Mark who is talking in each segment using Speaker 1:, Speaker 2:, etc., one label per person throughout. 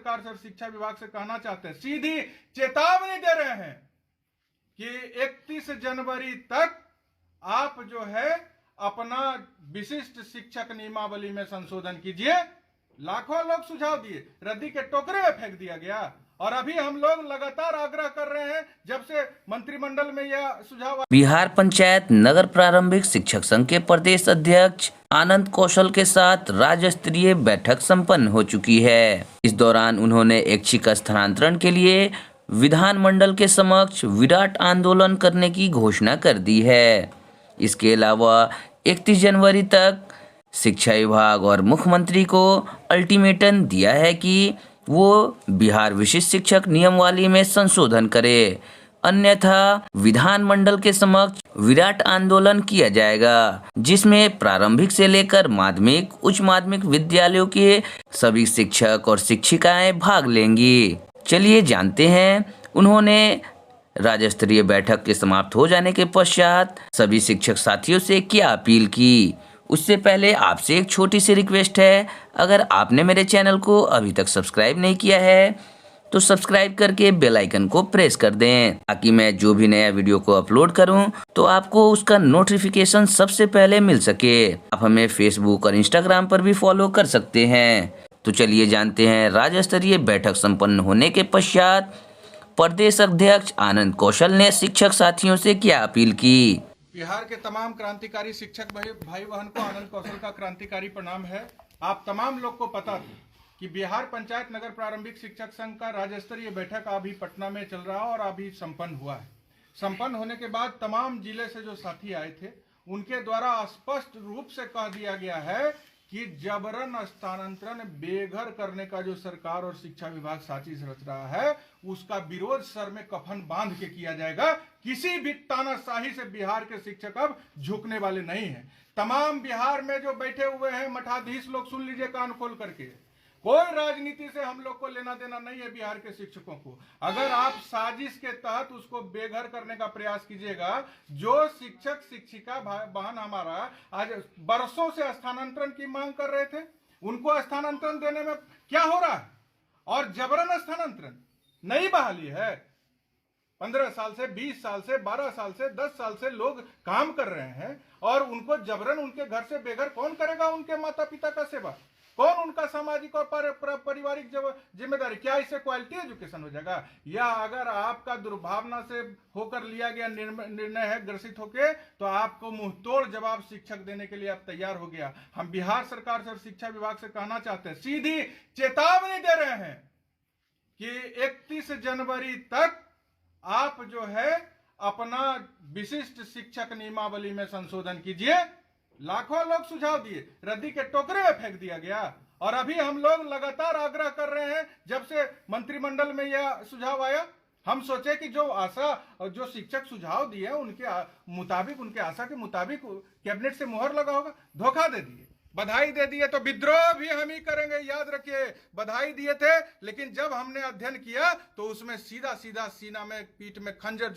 Speaker 1: सरकार से, शिक्षा विभाग से कहना चाहते हैं, सीधी चेतावनी दे रहे हैं कि 31 जनवरी तक आप जो है अपना विशिष्ट शिक्षक नियमावली में संशोधन कीजिए। लाखों लोग सुझाव दिए, रद्दी के टोकरे में फेंक दिया गया, और अभी हम लोग लगातार आग्रह कर रहे हैं जब से मंत्रिमंडल में यह सुझाव।
Speaker 2: बिहार पंचायत नगर प्रारंभिक शिक्षक संघ के प्रदेश अध्यक्ष आनंद कौशल के साथ राज्य स्तरीय बैठक संपन्न हो चुकी है। इस दौरान उन्होंने ऐच्छिक स्थानांतरण के लिए विधानमंडल के समक्ष विराट आंदोलन करने की घोषणा कर दी है। इसके अलावा 31 जनवरी तक शिक्षा विभाग और मुख्यमंत्री को अल्टीमेटम दिया है कि वो बिहार विशिष्ट शिक्षक नियमावली में संशोधन करे, अन्यथा विधानमंडल के समक्ष विराट आंदोलन किया जाएगा, जिसमें प्रारंभिक से लेकर माध्यमिक उच्च माध्यमिक विद्यालयों के सभी शिक्षक और शिक्षिकाएं भाग लेंगी। चलिए जानते हैं उन्होंने राज्य स्तरीय बैठक के समाप्त हो जाने के पश्चात सभी शिक्षक साथियों से क्या अपील की। उससे पहले आपसे एक छोटी सी रिक्वेस्ट है, अगर आपने मेरे चैनल को अभी तक सब्सक्राइब नहीं किया है तो सब्सक्राइब करके बेल आइकन को प्रेस कर दें, ताकि मैं जो भी नया वीडियो को अपलोड करूं तो आपको उसका नोटिफिकेशन सबसे पहले मिल सके। आप हमें फेसबुक और इंस्टाग्राम पर भी फॉलो कर सकते हैं। तो चलिए जानते हैं राज्य स्तरीय बैठक संपन्न होने के पश्चात प्रदेश अध्यक्ष आनंद कौशल ने शिक्षक साथियों से क्या अपील की।
Speaker 1: बिहार के तमाम क्रांतिकारी शिक्षक भाई बहन को आनंद कौशल का क्रांतिकारी प्रणाम है। आप तमाम लोग को पता था कि बिहार पंचायत नगर प्रारंभिक शिक्षक संघ का राज्य स्तरीय बैठक अभी पटना में चल रहा है और अभी संपन्न हुआ है। संपन्न होने के बाद तमाम जिले से जो साथी आए थे उनके द्वारा स्पष्ट रूप से कह दिया गया है कि जबरन स्थानांतरण बेघर करने का जो सरकार और शिक्षा विभाग साजिश रच रहा है उसका विरोध सर में कफन बांध के किया जाएगा। किसी भी तानाशाही से बिहार के शिक्षक अब झुकने वाले नहीं हैं। तमाम बिहार में जो बैठे हुए हैं मठाधीश लोग, सुन लीजिए कान खोल करके, कोई राजनीति से हम लोग को लेना देना नहीं है बिहार के शिक्षकों को। अगर आप साजिश के तहत उसको बेघर करने का प्रयास कीजिएगा, जो शिक्षक शिक्षिका बहन हमारा आज बरसों से स्थानांतरण की मांग कर रहे थे, उनको स्थानांतरण देने में क्या हो रहा है? और जबरन स्थानांतरण, नई बहाली है। 15 साल से, 20 साल से, 12 साल से, 10 साल से लोग काम कर रहे हैं और उनको जबरन उनके घर से बेघर कौन करेगा? उनके माता पिता का सेवा कौन, उनका सामाजिक और पारिवारिक जिम्मेदारी, क्या इससे क्वालिटी एजुकेशन हो जाएगा? या अगर आपका दुर्भावना से होकर लिया गया निर्णय है ग्रसित होके, तो आपको मुंह तोड़ जवाब शिक्षक देने के लिए आप तैयार हो गया। हम बिहार सरकार से और शिक्षा विभाग से कहना चाहते हैं, सीधी चेतावनी दे रहे हैं कि 31 जनवरी तक आप जो है अपना विशिष्ट शिक्षक नियमावली में संशोधन कीजिए। लाखों लोग सुझाव दिए, रद्दी के टोकरे में फेंक दिया गया, और अभी हम लोग लगातार आग्रह कर रहे हैं जब से मंत्रिमंडल में यह सुझाव आया। हम सोचे कि जो शिक्षक सुझाव दिए उनके मुताबिक, उनके आशा के मुताबिक कैबिनेट से मुहर लगा होगा। धोखा दे दिए, बधाई दे दिए, तो विद्रोह भी हम ही करेंगे, याद रखिए। बधाई दिए थे, लेकिन जब हमने अध्ययन किया तो उसमें सीधा सीधा सीना में, पीठ में खंजर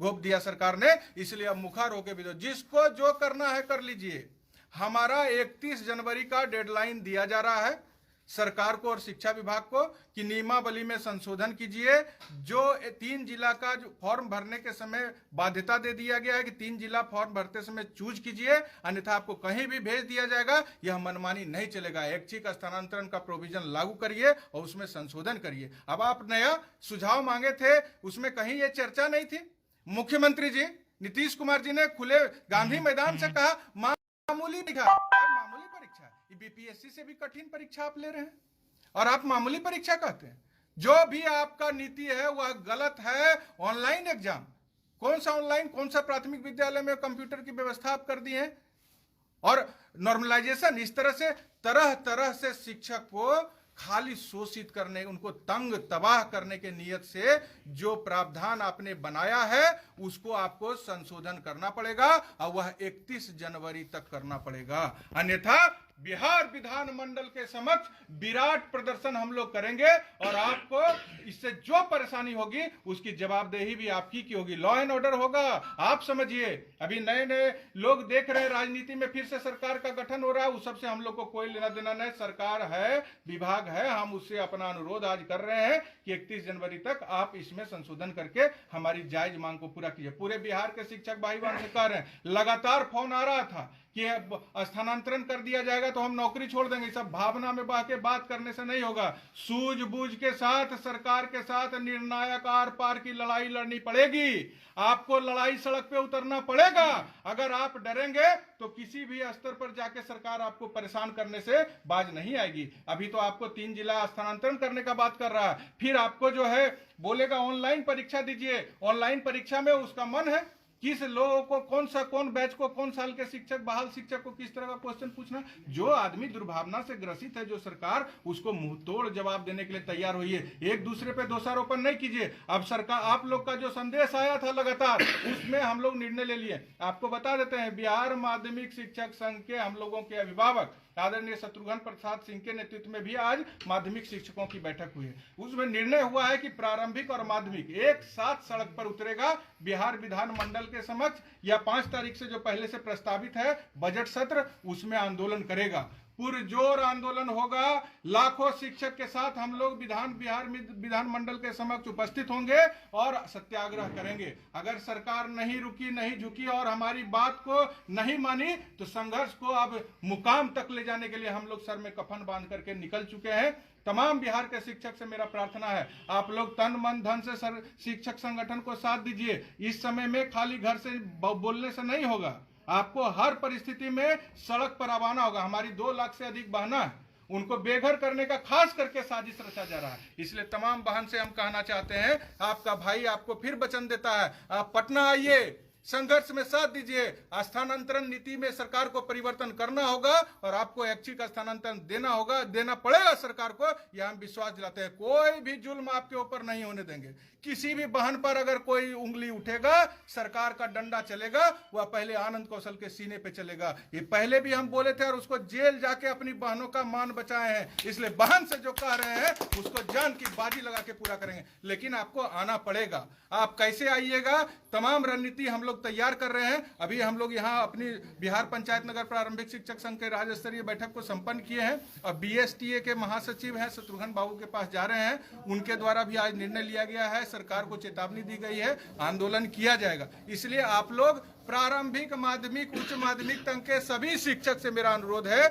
Speaker 1: घोप दिया सरकार ने। इसलिए अब मुखार होकर विद्रोह, जिसको जो करना है कर लीजिए। हमारा 31 जनवरी का डेडलाइन दिया जा रहा है सरकार को और शिक्षा विभाग को कि नियमावली में संशोधन कीजिए। जो 3 जिला का जो फॉर्म भरने के समय बाध्यता दे दिया गया है कि 3 जिला फॉर्म भरते समय चूज कीजिए, अन्यथा आपको कहीं भी भेज दिया जाएगा। यह मनमानी नहीं चलेगा। ऐच्छिक स्थानांतरण का प्रोविजन लागू करिए और उसमें संशोधन करिए। अब आप नया सुझाव मांगे थे, उसमें कहीं ये चर्चा नहीं थी। मुख्यमंत्री जी नीतीश कुमार जी ने खुले गांधी मैदान से कहा मामूली परीक्षा, बीपीएससी से भी कठिन परीक्षा आप ले रहे हैं और आप मामूली परीक्षा कहते हैं। जो भी आपका नीति है वह गलत है। ऑनलाइन एग्जाम, कौन सा ऑनलाइन, कौन सा प्राथमिक विद्यालय में कंप्यूटर की व्यवस्था आप कर दी है? और नॉर्मलाइजेशन, इस तरह से तरह तरह से शिक्षक को खाली शोषित करने, उनको तंग तबाह करने के नियत से जो प्रावधान आपने बनाया है उसको आपको संशोधन करना पड़ेगा और वह 31 जनवरी तक करना पड़ेगा। अन्यथा बिहार विधानमंडल के समक्ष विराट प्रदर्शन हम लोग करेंगे और आपको इससे जो परेशानी होगी उसकी जवाबदेही भी आपकी की होगी। लॉ एंड ऑर्डर होगा। आप समझिए, अभी नए नए लोग देख रहे हैं, राजनीति में फिर से सरकार का गठन हो रहा है, उस सबसे हम लोग को कोई लेना देना नहीं। सरकार है, विभाग है, हम उससे अपना अनुरोध आज कर रहे हैं कि 31 जनवरी तक आप इसमें संशोधन करके हमारी जायज मांग को पूरा कीजिए। पूरे बिहार के शिक्षक भाई बहन से कह रहे हैं, लगातार फोन आ रहा था कि स्थानांतरण कर दिया जाएगा तो हम नौकरी छोड़ देंगे। सब भावना में बह के बात करने से नहीं होगा। सूझबूझ के साथ सरकार के साथ निर्णायक आर पार की लड़ाई लड़नी पड़ेगी। आपको लड़ाई सड़क पे उतरना पड़ेगा। अगर आप डरेंगे तो किसी भी स्तर पर जाके सरकार आपको परेशान करने से बाज नहीं आएगी। अभी तो आपको 3 जिला स्थानांतरण करने का बात कर रहा है, फिर आपको जो है बोलेगा ऑनलाइन परीक्षा दीजिए। ऑनलाइन परीक्षा में उसका मन है किस लोगों को, कौन बैच को, कौन साल के शिक्षक, बहाल शिक्षक को किस तरह का क्वेश्चन पूछना। जो आदमी दुर्भावना से ग्रसित है, जो सरकार, उसको मुंह तोड़ जवाब देने के लिए तैयार होइए। एक दूसरे पे दोषारोपण नहीं कीजिए। अब सरकार, आप लोग का जो संदेश आया था लगातार, उसमें हम लोग निर्णय ले लिए। आपको बता देते हैं, बिहार माध्यमिक शिक्षक संघ के हम लोगों के अभिभावक आदरणीय शत्रुघ्न प्रसाद सिंह के नेतृत्व में भी आज माध्यमिक शिक्षकों की बैठक हुई है। उसमें निर्णय हुआ है कि प्रारंभिक और माध्यमिक एक साथ सड़क पर उतरेगा बिहार विधानमंडल के समक्ष, या 5 तारीख से जो पहले से प्रस्तावित है बजट सत्र, उसमें आंदोलन करेगा। पुरजोर आंदोलन होगा। लाखों शिक्षक के साथ हम लोग बिहार विधानमंडल के समक्ष उपस्थित होंगे और सत्याग्रह करेंगे। अगर सरकार नहीं रुकी, नहीं झुकी और हमारी बात को नहीं मानी तो संघर्ष को अब मुकाम तक ले जाने के लिए हम लोग सर में कफन बांध करके निकल चुके हैं। तमाम बिहार के शिक्षक से मेरा प्रार्थना है, आप लोग तन मन धन से शिक्षक संगठन को साथ दीजिए। इस समय में खाली घर से बोलने से नहीं होगा, आपको हर परिस्थिति में सड़क पर आवाना होगा। हमारी 2 लाख से अधिक बहना है, उनको बेघर करने का खास करके साजिश रचा जा रहा है। इसलिए तमाम बहन से हम कहना चाहते हैं, आपका भाई आपको फिर वचन देता है, आप पटना आइए, संघर्ष में साथ दीजिए। स्थानांतरण नीति में सरकार को परिवर्तन करना होगा और आपको ऐच्छिक स्थानांतरण देना होगा, देना पड़ेगा सरकार को। यह हम विश्वास दिलाते हैं। कोई भी जुल्म आपके ऊपर नहीं होने देंगे। किसी भी बहन पर अगर कोई उंगली उठेगा, सरकार का डंडा चलेगा, वह पहले आनंद कौशल के सीने पे चलेगा। ये पहले भी हम बोले थे और उसको जेल जाके अपनी बहनों का मान बचाए हैं। इसलिए बहन से जो कह रहे हैं उसको जान की बाजी लगा के पूरा करेंगे, लेकिन आपको आना पड़ेगा। आप कैसे आइएगा, तमाम रणनीति हम लोग तैयार कर रहे हैं। अभी हम लोग यहाँ अपनी बिहार पंचायत नगर प्रारंभिक शिक्षक संघ के राज्य स्तरीय बैठक को संपन्न किए हैं और BSTA के महासचिव हैं शत्रुघ्न बाबू के पास जा रहे हैं। उनके द्वारा भी आज निर्णय लिया गया है, सरकार को चेतावनी दी गई है, आंदोलन किया जाएगा। इसलिए आप लोग प्रारंभिक, माध्यमिक, उच्च माध्यमिक तक के सभी शिक्षक से मेरा अनुरोध है,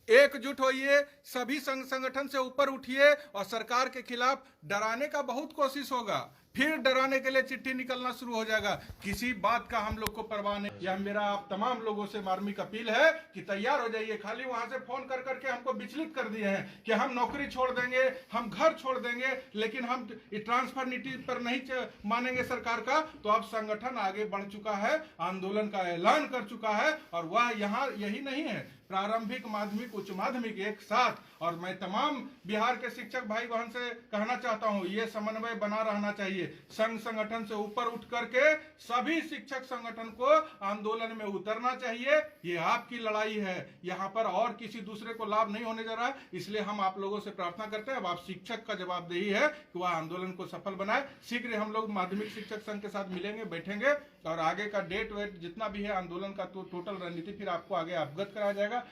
Speaker 1: एकजुट होइए, सभी संगठन से ऊपर उठिए और सरकार के खिलाफ डराने का बहुत कोशिश होगा, फिर डराने के लिए चिट्ठी निकलना शुरू हो जाएगा। किसी बात का हम लोग को परवाह नहीं। यह मेरा आप तमाम लोगों से मार्मिक अपील है कि तैयार हो जाइए। खाली वहां से फोन कर करके हमको विचलित कर दिए हैं कि हम नौकरी छोड़ देंगे, हम घर छोड़ देंगे, लेकिन हम ट्रांसफर नीति पर नहीं मानेंगे सरकार का। तो अब संगठन आगे बढ़ चुका है, आंदोलन का ऐलान कर चुका है और वह यहाँ यही नहीं है, प्रारंभिक, माध्यमिक, उच्च माध्यमिक एक साथ। और मैं तमाम बिहार के शिक्षक भाई बहन से कहना चाहता हूं, ये समन्वय बना रहना चाहिए। संघ संगठन से ऊपर उठ करके सभी शिक्षक संगठन को आंदोलन में उतरना चाहिए। ये आपकी लड़ाई है, यहाँ पर और किसी दूसरे को लाभ नहीं होने जा रहा है। इसलिए हम आप लोगों से प्रार्थना करते हैं, अब आप शिक्षक का जवाबदेही है कि वह आंदोलन को सफल बनाए। शीघ्र हम लोग माध्यमिक शिक्षक संघ के साथ मिलेंगे, बैठेंगे और आगे का डेट वेट जितना भी है आंदोलन का, तो टोटल रणनीति फिर आपको आगे अवगत कराया जाएगा